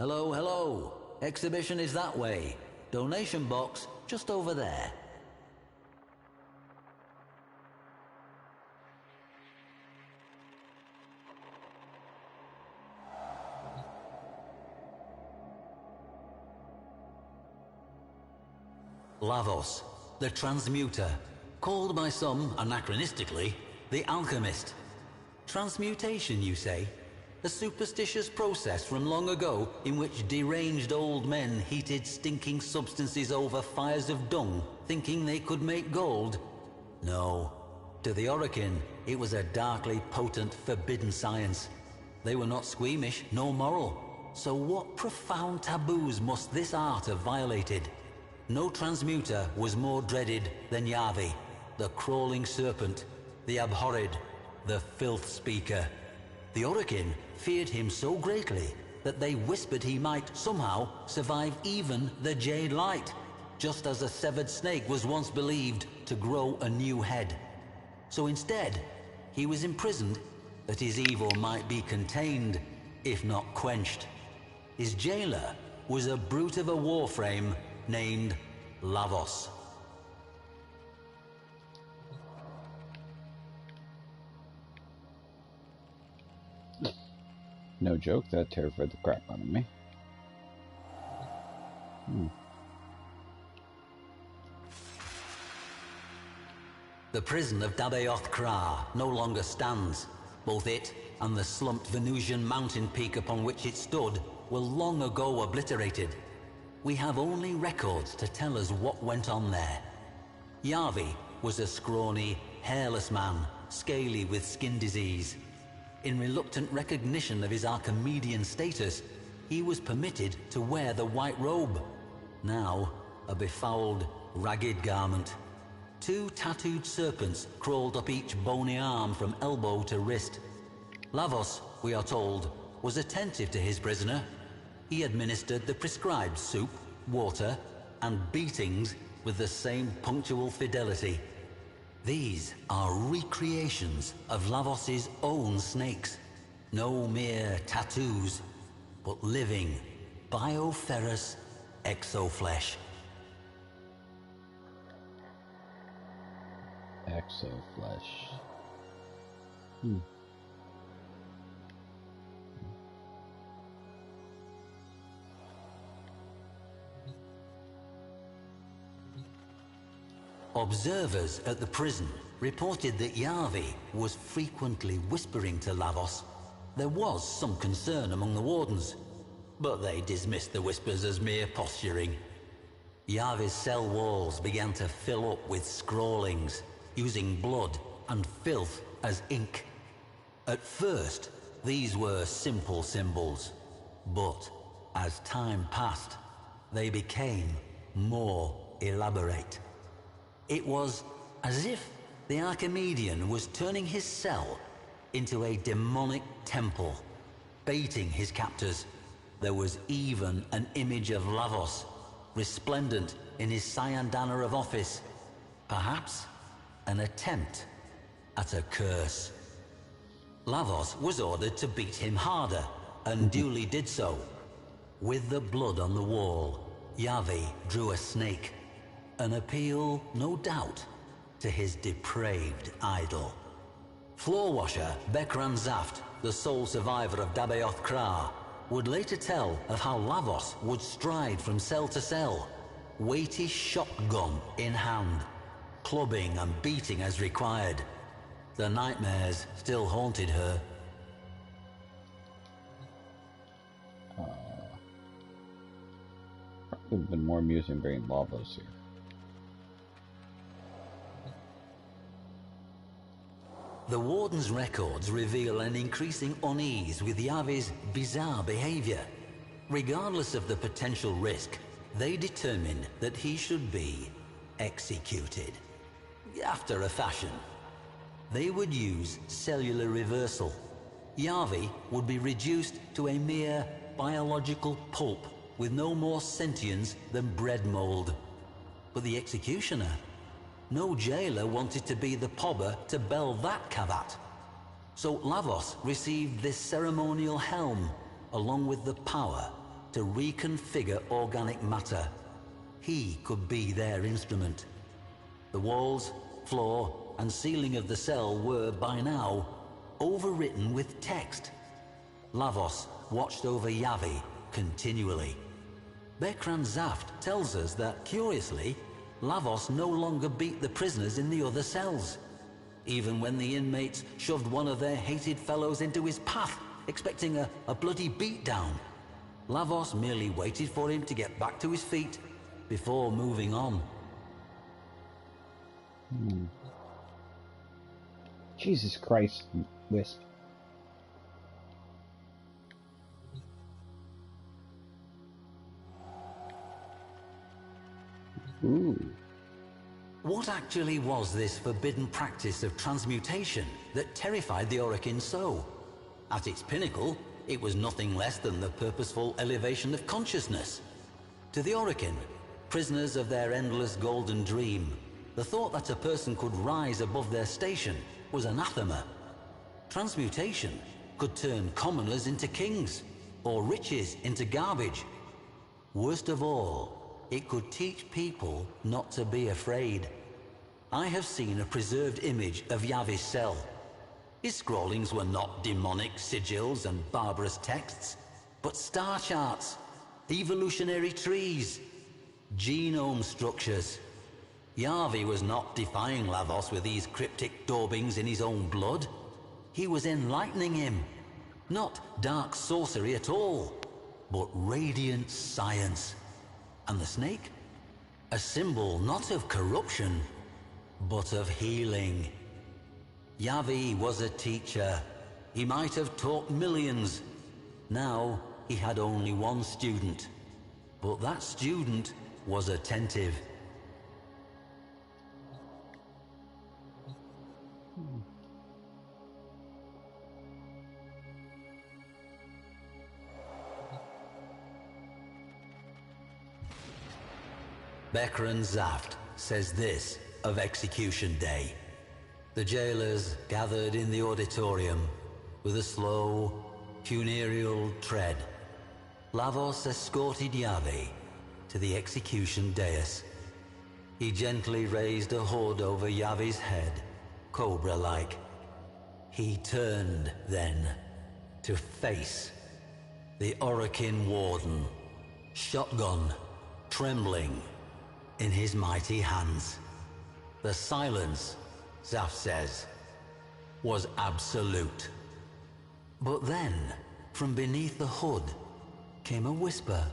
Hello, hello. Exhibition is that way. Donation box just over there. Lavos, the transmuter, called by some, anachronistically, the alchemist. Transmutation, you say? A superstitious process from long ago in which deranged old men heated stinking substances over fires of dung, thinking they could make gold? No. To the Orokin, it was a darkly potent, forbidden science. They were not squeamish, nor moral. So what profound taboos must this art have violated? No transmuter was more dreaded than Yavi, the crawling serpent, the abhorred, the filth speaker. The Orokin feared him so greatly that they whispered he might somehow survive even the Jade Light, just as a severed snake was once believed to grow a new head. So instead, he was imprisoned that his evil might be contained, if not quenched. His jailer was a brute of a Warframe named Lavos. No joke, that terrified the crap out of me. The prison of Dabeoth Kra no longer stands. Both it and the slumped Venusian mountain peak upon which it stood were long ago obliterated. We have only records to tell us what went on there. Yavi was a scrawny, hairless man, scaly with skin disease. In reluctant recognition of his Archimedean status, he was permitted to wear the white robe. Now, a befouled, ragged garment. 2 tattooed serpents crawled up each bony arm from elbow to wrist. Lavos, we are told, was attentive to his prisoner. He administered the prescribed soup, water, and beatings with the same punctual fidelity. These are recreations of Lavos's own snakes. No mere tattoos, but living, bioferrous exoflesh. Exoflesh. Observers at the prison reported that Yavi was frequently whispering to Lavos. There was some concern among the wardens, but they dismissed the whispers as mere posturing. Yavi's cell walls began to fill up with scrawlings, using blood and filth as ink. At first, these were simple symbols, but as time passed, they became more elaborate. It was as if the Archimedean was turning his cell into a demonic temple, baiting his captors. There was even an image of Lavos, resplendent in his cyandana of office. Perhaps an attempt at a curse. Lavos was ordered to beat him harder, and duly did so. With the blood on the wall, Yavi drew a snake. An appeal, no doubt, to his depraved idol. Floor washer Bekran Zaft, the sole survivor of Dabeoth Kra, would later tell of how Lavos would stride from cell to cell, weighty shotgun in hand, clubbing and beating as required. The nightmares still haunted her. Probably would have been more amusing bringing Lavos here. The warden's records reveal an increasing unease with Yavi's bizarre behavior. Regardless of the potential risk, they determined that he should be executed. After a fashion. They would use cellular reversal. Yavi would be reduced to a mere biological pulp with no more sentience than bread mold. But the executioner? No jailer wanted to be the pobber to bell that cavat. So Lavos received this ceremonial helm, along with the power to reconfigure organic matter. He could be their instrument. The walls, floor, and ceiling of the cell were, by now, overwritten with text. Lavos watched over Yavi continually. Bekran Zaft tells us that, curiously, Lavos no longer beat the prisoners in the other cells. Even when the inmates shoved one of their hated fellows into his path, expecting a bloody beatdown, Lavos merely waited for him to get back to his feet before moving on. Jesus Christ, Wisp. Ooh. What actually was this forbidden practice of transmutation that terrified the Orokin so? At its pinnacle, it was nothing less than the purposeful elevation of consciousness. To the Orokin, prisoners of their endless golden dream, the thought that a person could rise above their station was anathema. Transmutation could turn commoners into kings, or riches into garbage. Worst of all, it could teach people not to be afraid. I have seen a preserved image of Yavi's cell. His scrawlings were not demonic sigils and barbarous texts, but star charts, evolutionary trees, genome structures. Yavi was not defying Lavos with these cryptic daubings in his own blood. He was enlightening him. Not dark sorcery at all, but radiant science. And the snake? A symbol not of corruption, but of healing. Yavi was a teacher. He might have taught millions. Now he had only one student, but that student was attentive. Bekran Zaft says this of Execution Day. The jailers gathered in the auditorium with a slow, funereal tread. Lavos escorted Yavi to the execution dais. He gently raised a hood over Yavi's head, cobra-like. He turned, then, to face the Orokin warden, shotgun trembling in his mighty hands. The silence, Zaft says, was absolute. But then, from beneath the hood, came a whisper.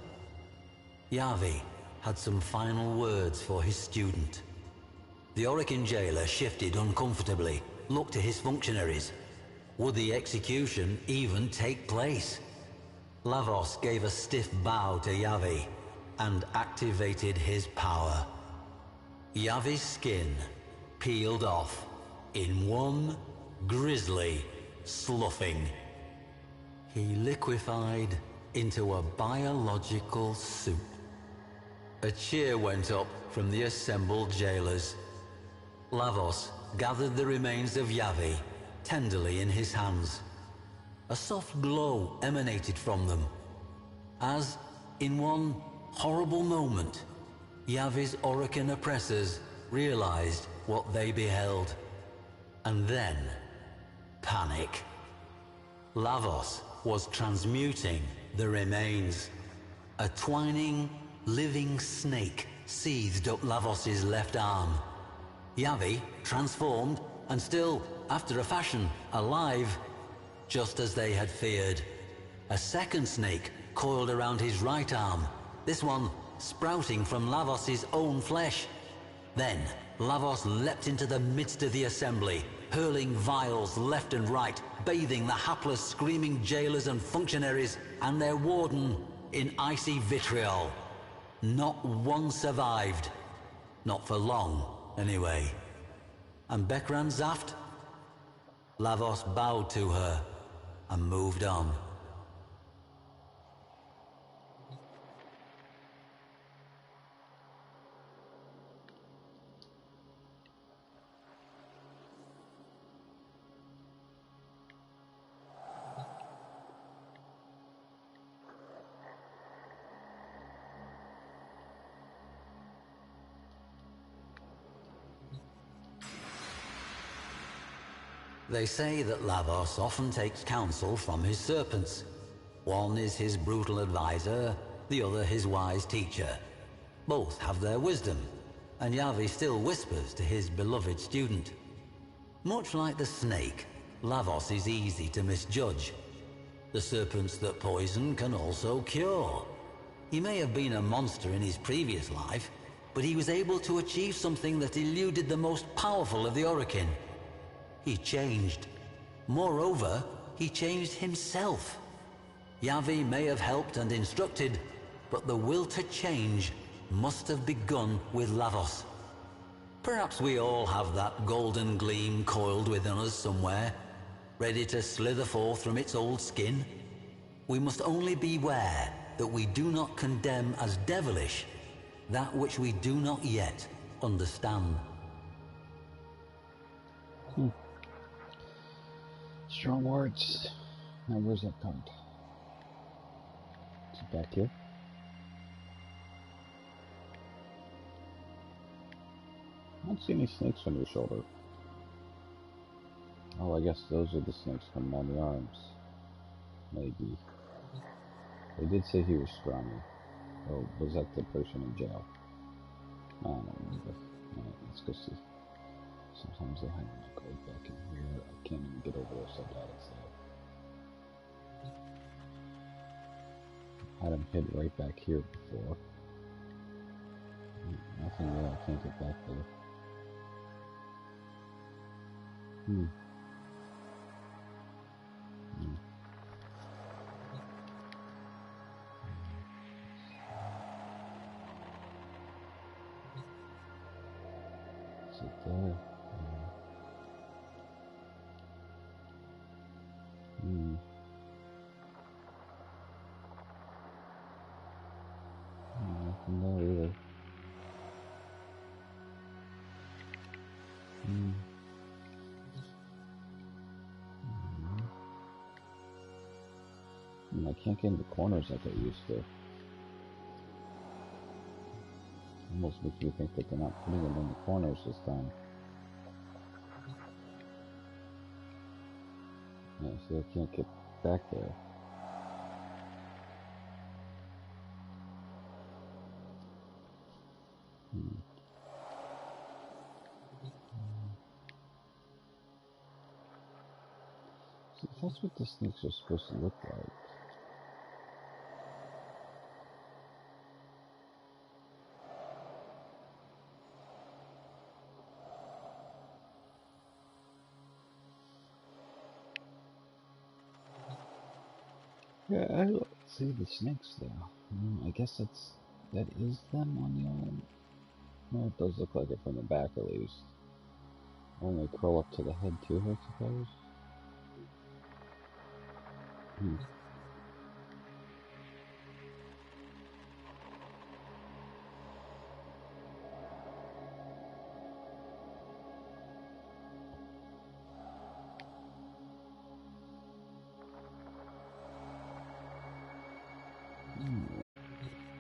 Yavi had some final words for his student. The Orokin jailer shifted uncomfortably, looked to his functionaries. Would the execution even take place? Lavos gave a stiff bow to Yavi and activated his power. Yavi's skin peeled off in one grisly sloughing. He liquefied into a biological soup. A cheer went up from the assembled jailers. Lavos gathered the remains of Yavi tenderly in his hands. A soft glow emanated from them, as, in one horrible moment, Yavi's Orokin oppressors realized what they beheld. And then, panic. Lavos was transmuting the remains. A twining, living snake seethed up Lavos's left arm. Yavi, transformed, and still, after a fashion, alive, just as they had feared. A second snake coiled around his right arm, this one sprouting from Lavos's own flesh. Then, Lavos leapt into the midst of the assembly, hurling vials left and right, bathing the hapless, screaming jailers and functionaries and their warden in icy vitriol. Not one survived. Not for long, anyway. And Bekran Zaft? Lavos bowed to her and moved on. They say that Lavos often takes counsel from his serpents. One is his brutal advisor, the other his wise teacher. Both have their wisdom, and Yavi still whispers to his beloved student. Much like the snake, Lavos is easy to misjudge. The serpents that poison can also cure. He may have been a monster in his previous life, but he was able to achieve something that eluded the most powerful of the Orokin. He changed. Moreover, he changed himself. Yavi may have helped and instructed, but the will to change must have begun with Lavos. Perhaps we all have that golden gleam coiled within us somewhere, ready to slither forth from its old skin. We must only beware that we do not condemn as devilish that which we do not yet understand. Strong words. Now where's that card? Is it back here? I don't see any snakes on your shoulder. Oh, I guess those are the snakes coming on the arms. Maybe. They did say he was stronger. Or was that the person in jail? I don't remember. Alright, let's go see. Sometimes they hide my code back in here. I can't even get over there, so bad it's there. Had him hid right back here before. Nothing there, I can't get back there. Is it there? Nothing there either. I can't get into corners like I used to. Almost makes me think that they're not putting them in the corners this time. Yeah, see, I can't get back there. See, that's what the snakes are supposed to look like. Yeah, I don't see the snakes there. I guess that is them on the arm. Well, it does look like it from the back at least. Only curl up to the head too, I suppose.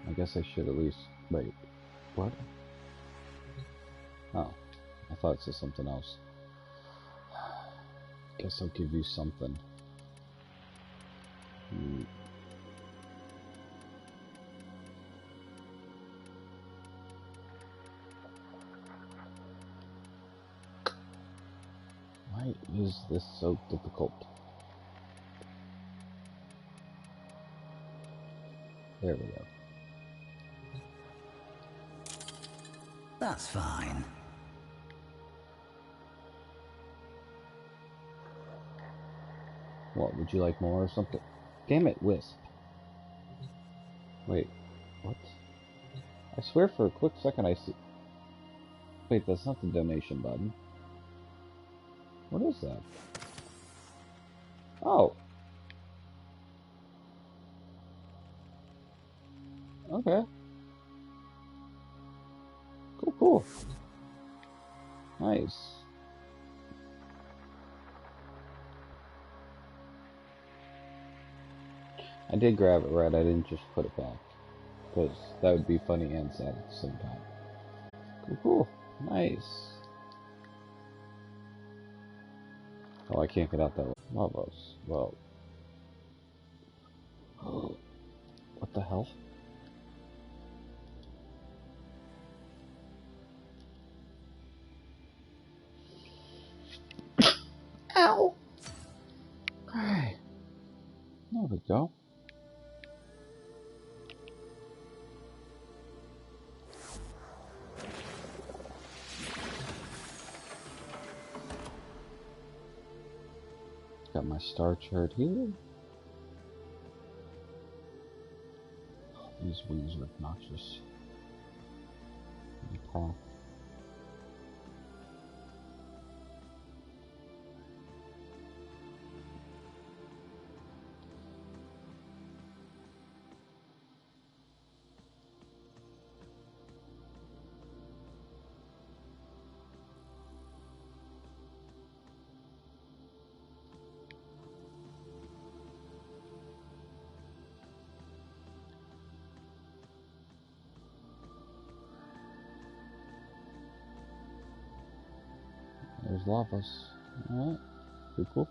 I guess I should at least... Wait, what? Oh, I thought it said something else. Guess I'll give you something. Why is this so difficult? There we go. That's fine. What, would you like more or something? Damn it, Wisp. Wait, what? I swear for a quick second I see... Wait, that's not the donation button. What is that? Oh. Okay. Cool. Nice. I did grab it right, I didn't just put it back. Because that would be funny and sad at the same time. Cool. Nice. Oh, I can't get out that Lavos. Well. What the hell? Ow! Okay. There we go. Got my star chart here. These wings are obnoxious. Path. There's Lavos. Alright, pretty cool.